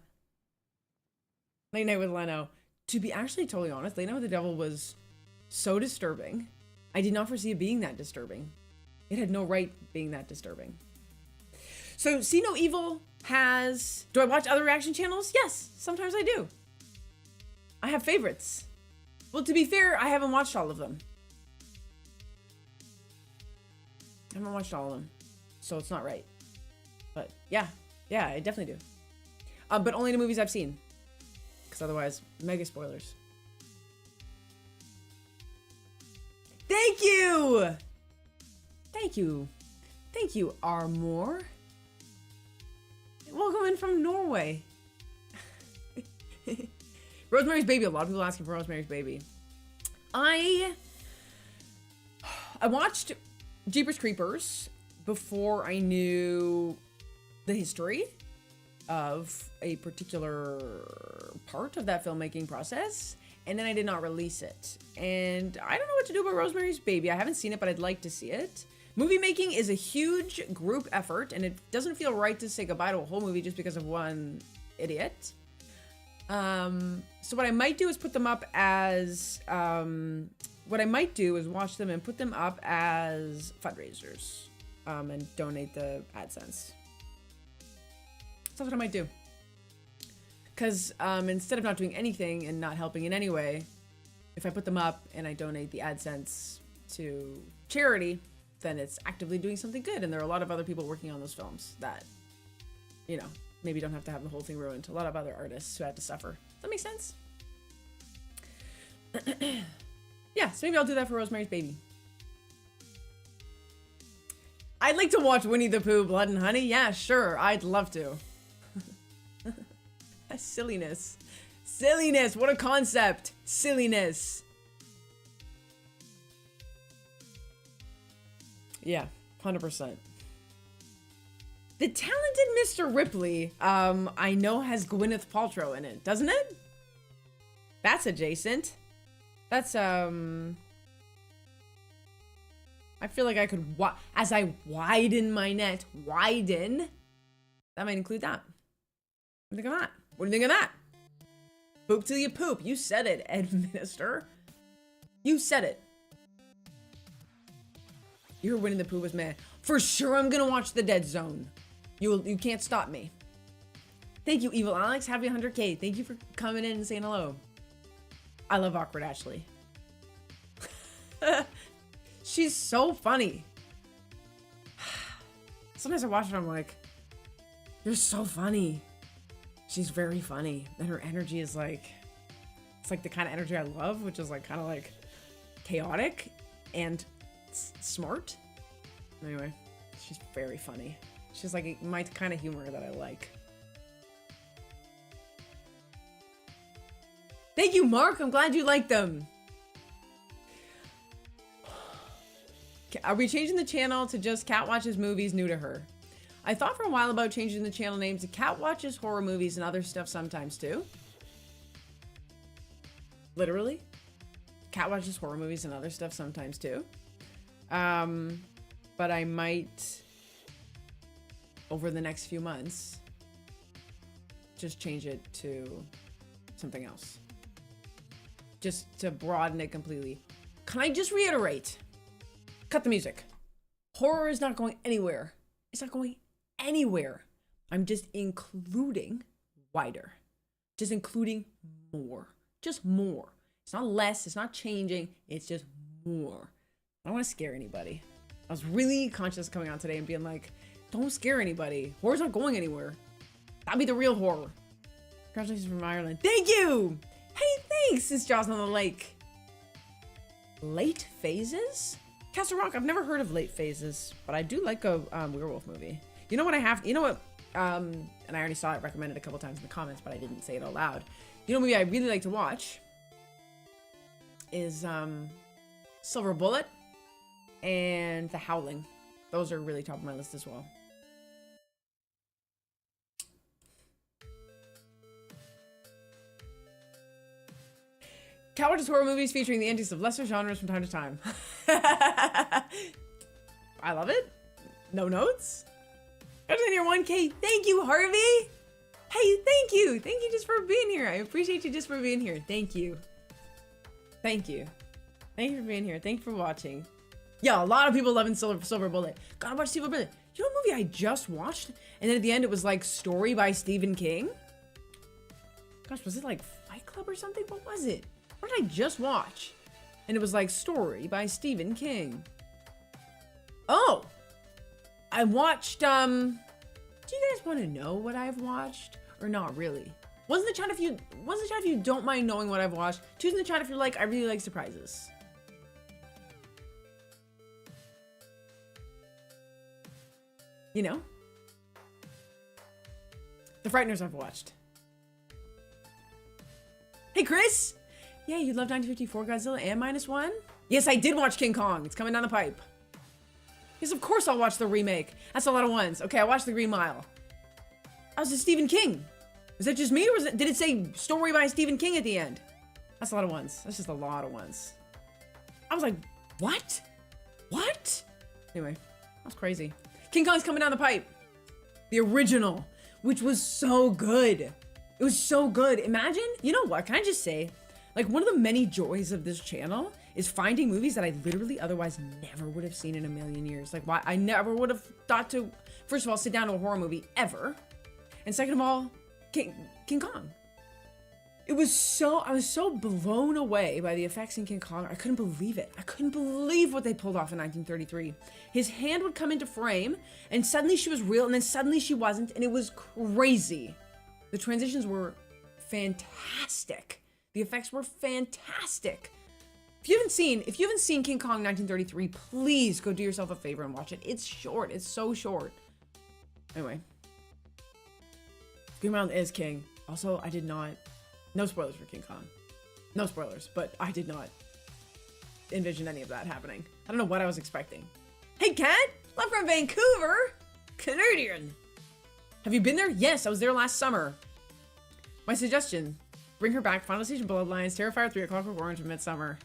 Late Night with Leno. To be actually totally honest, Late Night with the Devil was so disturbing. I did not foresee it being that disturbing. It had no right being that disturbing. So, See No Evil has... Do I watch other reaction channels? Yes, sometimes I do. I have favorites. Well, to be fair, I haven't watched all of them. I haven't watched all of them. So it's not right. But yeah, I definitely do. But only the movies I've seen. Because otherwise, mega spoilers. Thank you! Thank you. Thank you, Armor. Welcome in from Norway. Rosemary's Baby. A lot of people asking for Rosemary's Baby. I watched Jeepers Creepers before I knew the history of a particular part of that filmmaking process, and then I did not release it. And I don't know what to do about Rosemary's Baby. I haven't seen it, but I'd like to see it. Movie making is a huge group effort, and it doesn't feel right to say goodbye to a whole movie just because of one idiot. So what I might do is put them up as, what I might do is watch them and put them up as fundraisers, and donate the AdSense. So that's what I might do. Because instead of not doing anything and not helping in any way, if I put them up and I donate the AdSense to charity, then it's actively doing something good. And there are a lot of other people working on those films that, you know, maybe don't have to have the whole thing ruined. A lot of other artists who had to suffer. Does that make sense? Yeah, so maybe I'll do that for Rosemary's Baby. I'd like to watch Winnie the Pooh, Blood and Honey. Yeah, sure. I'd love to. Silliness. Silliness. What a concept. Silliness. Yeah, 100%. The talented Mr. Ripley, I know has Gwyneth Paltrow in it, doesn't it? That's adjacent. That's, I feel like I could, as I widen my net, that might include that. What do you think of that? What do you think of that? Poop till you poop. You said it, Administer. You said it. You're Winnie the Pooh was mad. For sure I'm gonna watch The Dead Zone. You can't stop me. Thank you, Evil Alex. Happy 100K. Thank you for coming in and saying hello. I love Awkward Ashley. She's so funny. Sometimes I watch her and I'm like, you're so funny. She's very funny. And her energy is like, it's like the kind of energy I love, which is like kind of like chaotic and smart. Anyway, she's very funny. She's like my kind of humor that I like. Thank you, Mark. I'm glad you like them. Are we changing the channel to just Cat Watches Movies New to Her? I thought for a while about changing the channel name to Cat Watches Horror Movies and Other Stuff Sometimes Too. Literally. Cat Watches Horror Movies and Other Stuff Sometimes Too. But I might, over the next few months, just change it to something else. Just to broaden it completely. Can I just reiterate? Cut the music. Horror is not going anywhere. It's not going anywhere. I'm just including wider. Just including more. Just more. It's not less. It's not changing. It's just more. I don't want to scare anybody. I was really conscious coming on today and being like, don't scare anybody. Horror's not going anywhere. That'd be the real horror. Congratulations from Ireland. Thank you! Hey, thanks! It's Jaws on the Lake. Late Phases? Castle Rock, I've never heard of Late Phases, but I do like a werewolf movie. You know what I have? You know what? And I already saw it recommended a couple times in the comments, but I didn't say it out loud. You know what movie I really like to watch is Silver Bullet and The Howling. Those are really top of my list as well. Cat watches horror movies featuring the antics of lesser genres from time to time. I love it. No notes. Better than your 1K. Thank you, Harvey. Hey, thank you. Thank you just for being here. I appreciate you just for being here. Thank you. Thank you. Thank you for being here. Thank you for watching. Yeah, a lot of people loving Silver Bullet. Gotta watch Silver Bullet. You know what movie I just watched? And then at the end it was like Story by Stephen King? Gosh, was it like Fight Club or something? What was it? What did I just watch? And it was like Story by Stephen King. Oh! I watched, do you guys want to know what I've watched? Or not really? Wasn't the chat if you don't mind knowing what I've watched. Choose in the chat if you're like, I really like surprises. You know? The Frighteners I've watched. Hey, Chris! Yeah, you love 1954 Godzilla and -1? Yes, I did watch King Kong. It's coming down the pipe. Yes, of course I'll watch the remake. That's a lot of ones. Okay, I watched The Green Mile. That was a Stephen King. Was that just me, or did it say story by Stephen King at the end? That's a lot of ones. That's just a lot of ones. I was like, what? What? Anyway, that's crazy. King Kong's coming down the pipe. The original, which was so good. It was so good. Imagine, you know what? Can I just say, like, one of the many joys of this channel is finding movies that I literally otherwise never would have seen in a million years. Like, why I never would have thought to, first of all, sit down to a horror movie ever. And second of all, King Kong. It was so, I was so blown away by the effects in King Kong. I couldn't believe it. I couldn't believe what they pulled off in 1933. His hand would come into frame, and suddenly she was real, and then suddenly she wasn't, and it was crazy. The transitions were fantastic. The effects were fantastic. If you haven't seen King Kong 1933, please go do yourself a favor and watch it. It's short. It's so short. Anyway. Green Mile is king. Also, I did not... No spoilers for King Kong. No spoilers, but I did not envision any of that happening. I don't know what I was expecting. Hey, Kat! Love from Vancouver! Canadian! Have you been there? Yes, I was there last summer. My suggestion, bring her back, Final Destination Bloodlines, Terrifier 3, A Clockwork Orange, and Midsummer.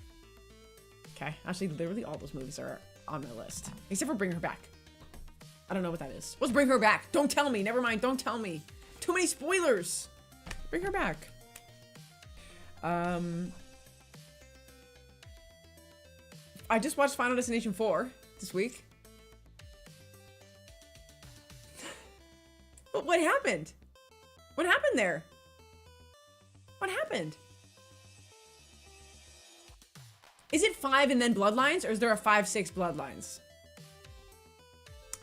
Okay, actually, literally all those movies are on my list. Except for Bring Her Back. I don't know what that is. What's Bring Her Back? Don't tell me. Never mind, don't tell me. Too many spoilers. Bring Her Back. I just watched Final Destination 4 this week. What happened? What happened there? What happened? Is it 5 and then Bloodlines, or is there a 5, 6 Bloodlines?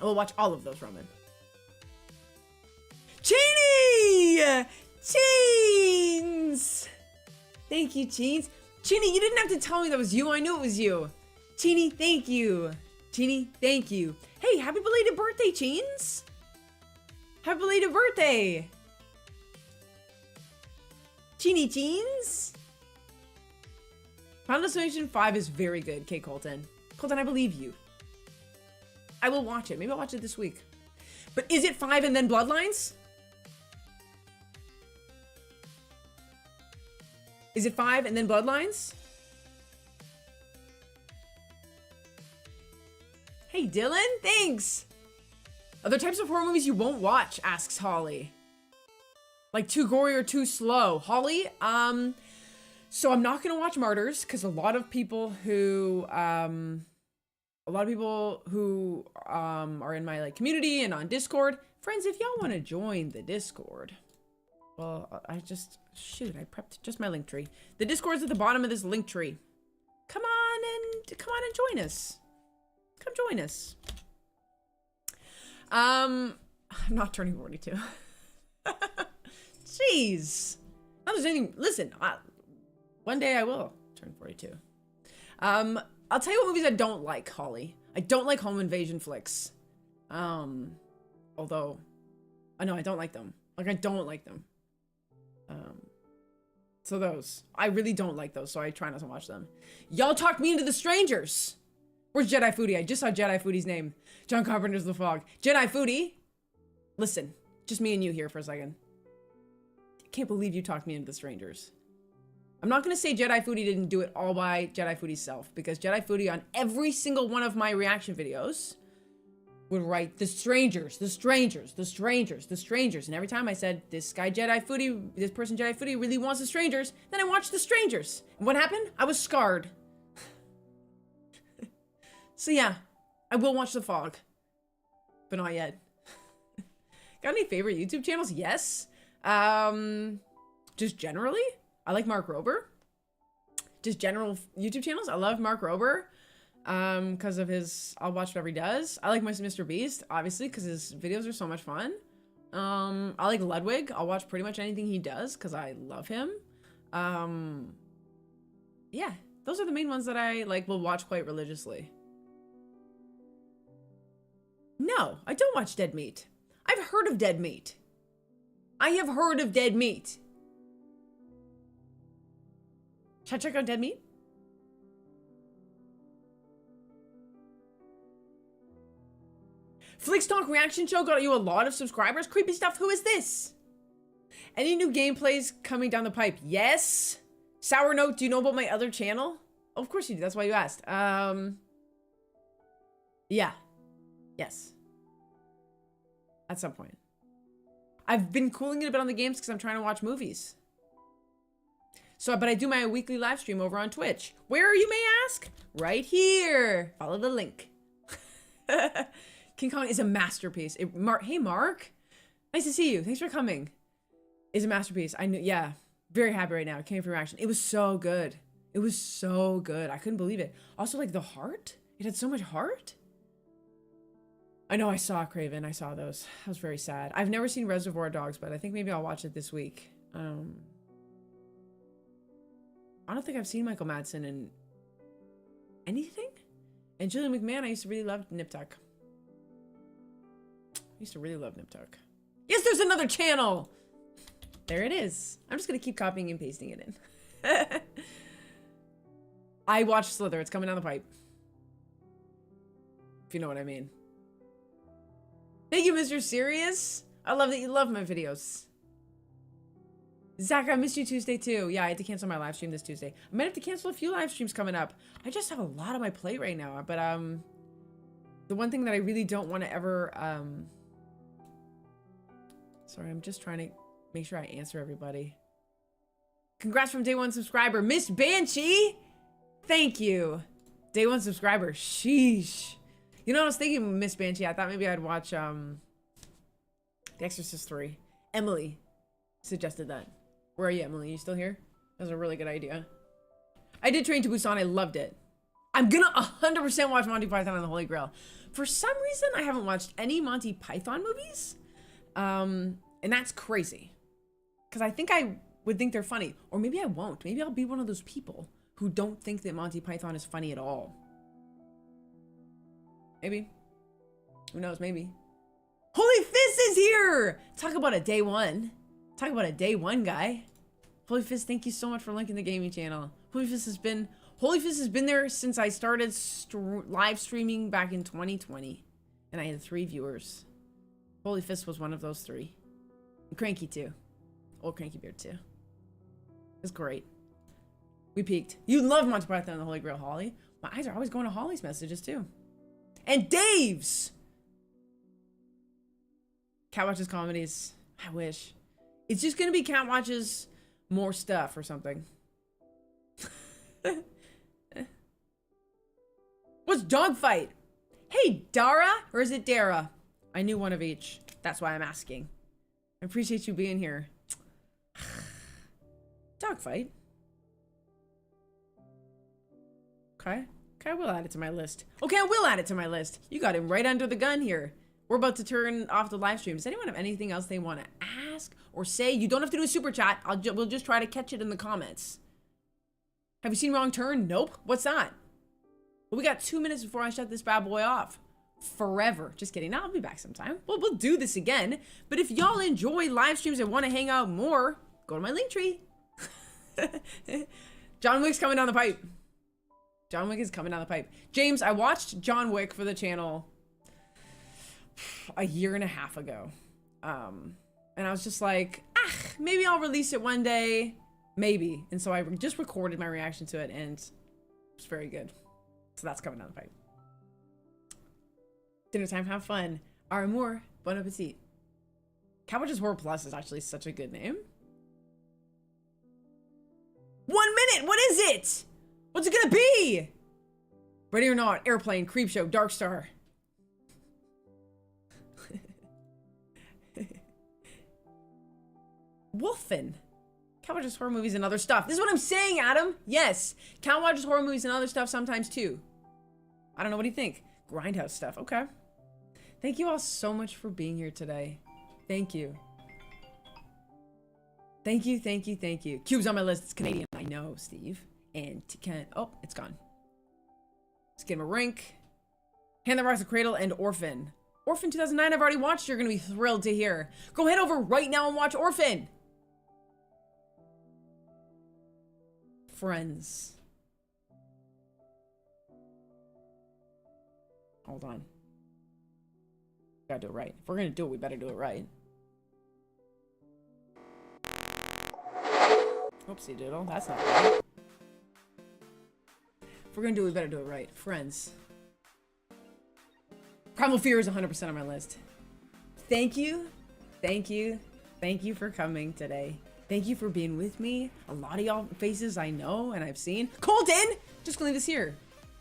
I will watch all of those, Roman. Cheenie! Cheens! Thank you, Cheens. Cheenie, you didn't have to tell me that was you. I knew it was you. Cheenie, thank you. Cheenie, thank you. Hey, happy belated birthday, Cheens! Happy belated birthday! Cheenie Cheens! Final Destination 5 is very good, Kate Colton. Colton, I believe you. I will watch it. Maybe I'll watch it this week. But is it 5 and then Bloodlines? Is it 5 and then Bloodlines? Hey, Dylan, thanks! Are there types of horror movies you won't watch? Asks Holly. Like too gory or too slow. Holly, so I'm not gonna watch Martyrs because a lot of people who are in my like community and on Discord. Friends, if y'all want to join the Discord, well, I prepped just my link tree. The Discord's at the bottom of this link tree. Come on and join us. Come join us. I'm not turning 42. Jeez. Not there's anything. Listen, one day I will turn 42. I'll tell you what movies I don't like, Holly. I don't like home invasion flicks. Although, I know I don't like them. Like, I don't like them. So those. I really don't like those, so I try not to watch them. Y'all talked me into The Strangers. Where's Jedi Foodie? I just saw Jedi Foodie's name. John Carpenter's The Fog. Jedi Foodie. Listen, just me and you here for a second. Can't believe you talked me into The Strangers. I'm not going to say Jedi Foodie didn't do it all by Jedi Foodie's self, because Jedi Foodie on every single one of my reaction videos would write The Strangers, The Strangers, The Strangers, The Strangers. And every time I said, this guy Jedi Foodie, this person Jedi Foodie really wants The Strangers, then I watched The Strangers. And what happened? I was scarred. So yeah, I will watch The Fog, but not yet. Got any favorite YouTube channels? Yes. Just generally, I like Mark Rober. Just general YouTube channels. I love Mark Rober, because of his, I'll watch whatever he does. I like Mr. Beast, obviously, because his videos are so much fun. I like Ludwig. I'll watch pretty much anything he does, because I love him. Yeah, those are the main ones that I will watch quite religiously. No, I don't watch Dead Meat. I've heard of Dead Meat. I have heard of Dead Meat. Should I check out Dead Meat? Flickstalk reaction show got you a lot of subscribers. Creepy stuff. Who is this? Any new gameplays coming down the pipe? Yes. Sour Note, do you know about my other channel? Oh, of course you do. That's why you asked. Yeah. Yes. At some point. I've been cooling it a bit on the games because I'm trying to watch movies. So, but I do my weekly live stream over on Twitch. Where, you may ask? Right here. Follow the link. King Kong is a masterpiece. Hey, Mark. Nice to see you. Thanks for coming. Is a masterpiece. I knew. Yeah. Very happy right now. Came for reaction. It was so good. It was so good. I couldn't believe it. Also, like the heart. It had so much heart. I know I saw Craven. I saw those. I was very sad. I've never seen Reservoir Dogs, but I think maybe I'll watch it this week. I don't think I've seen Michael Madsen in anything. And Julian McMahon, I used to really love Nip Tuck. I used to really love Nip Tuck. Yes, there's another channel! There it is. I'm just gonna keep copying and pasting it in. I watched Slither. It's coming down the pipe. If you know what I mean. Thank you, Mr. Serious. I love that you love my videos. Zach, I missed you Tuesday too. Yeah, I had to cancel my live stream this Tuesday. I might have to cancel a few live streams coming up. I just have a lot on my plate right now. But the one thing that I really don't want to ever sorry, I'm just trying to make sure I answer everybody. Congrats from day one subscriber, Miss Banshee. Thank you. Day one subscriber. Sheesh. You know, I was thinking, Miss Banshee, I thought maybe I'd watch The Exorcist 3. Emily suggested that. Where are you, Emily? You still here? That was a really good idea. I did Train to Busan. I loved it. I'm gonna 100% watch Monty Python and the Holy Grail. For some reason, I haven't watched any Monty Python movies. And that's crazy. Because I think I would think they're funny. Or maybe I won't. Maybe I'll be one of those people who don't think that Monty Python is funny at all. Maybe. Who knows? Maybe. Holy Fist is here! Talk about a day one. Talk about a day one guy. Holy Fist, thank you so much for linking the gaming channel. Holy Fist has been there since I started live streaming back in 2020. And I had 3 viewers. Holy Fist was one of those 3. And Cranky too. Oldcrankybeard too. It's great. We peaked. You love Monty Python and the Holy Grail, Holly. My eyes are always going to Holly's messages too. And Dave's! Cat watches comedies. I wish. It's just gonna be Cat watches more stuff or something. What's Dogfight? Hey, Dara? Or is it Dara? I knew one of each. That's why I'm asking. I appreciate you being here. Dogfight. Okay. Okay, I will add it to my list. Okay, I will add it to my list. You got him right under the gun here. We're about to turn off the live stream. Does anyone have anything else they want to ask or say? You don't have to do a super chat. We'll just try to catch it in the comments. Have you seen Wrong Turn? Nope. What's that? Well, we got 2 minutes before I shut this bad boy off. Forever. Just kidding. I'll be back sometime. Well, we'll do this again. But if y'all enjoy live streams and want to hang out more, go to my link tree. John Wick's coming down the pipe. John Wick is coming down the pipe. James, I watched John Wick for the channel a 1.5 years ago. And I was just like, maybe I'll release it one day. Maybe. And so I just recorded my reaction to it and it's very good. So that's coming down the pipe. Dinner time, have fun. Au revoir, bon appetit. Cat Watches Horror Plus is actually such a good name. 1 minute, what is it? What's it gonna be? Ready or Not, Airplane, Creepshow, Dark Star. Wolfen. Cat watches horror movies and other stuff. This is what I'm saying, Adam. Yes. Cat watches horror movies and other stuff sometimes too. I don't know. What do you think? Grindhouse stuff. Okay. Thank you all so much for being here today. Thank you. Thank you, thank you, thank you. Cube's on my list. It's Canadian. I know, Steve. And oh, it's gone. Let's get him a rink. Hand That Rocks the Cradle and Orphan. Orphan 2009 I've already watched. You're going to be thrilled to hear. Go head over right now and watch Orphan. friends. Hold on. Gotta do it right. If we're gonna do it, we better do it right. Oopsie doodle, that's not right. If we're gonna do it, we better do it right. Friends. Primal Fear is 100% on my list. Thank you. Thank you. Thank you for coming today. Thank you for being with me. A lot of y'all faces I know and I've seen. Colton! Just gonna leave this here.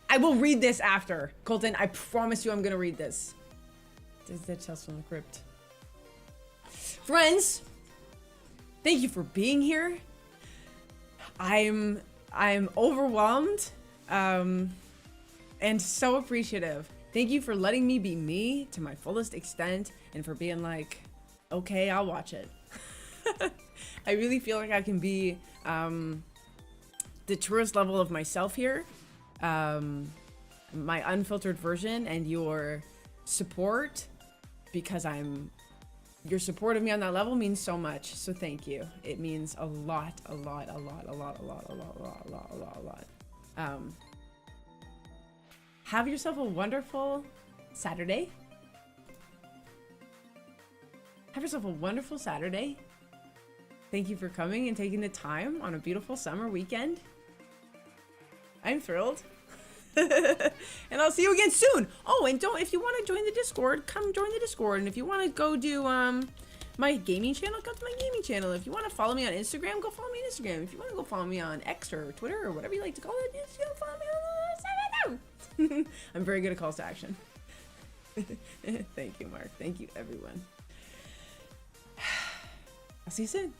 I will read this after. Colton, I promise you I'm gonna read this. There's the chest from the crypt. Friends, thank you for being here. I'm overwhelmed and so appreciative. Thank you for letting me be me to my fullest extent and for being like, okay, I'll watch it. I really feel like I can be the truest level of myself here. My unfiltered version, and your support, because your support of me on that level means so much. So thank you. It means a lot, a lot, a lot, a lot, a lot, a lot, a lot, a lot, a lot, a lot. Have yourself a wonderful Saturday. Have yourself a wonderful Saturday. Thank you for coming and taking the time on a beautiful summer weekend. I'm thrilled. And I'll see you again soon. Oh, and if you want to join the Discord, come join the Discord. And if you want to go do my gaming channel, come to my gaming channel. If you want to follow me on Instagram, go follow me on Instagram. If you want to go follow me on X or Twitter or whatever you like to call it, just go follow me on I'm very good at calls to action. Thank you, Mark. Thank you, everyone. I'll see you soon.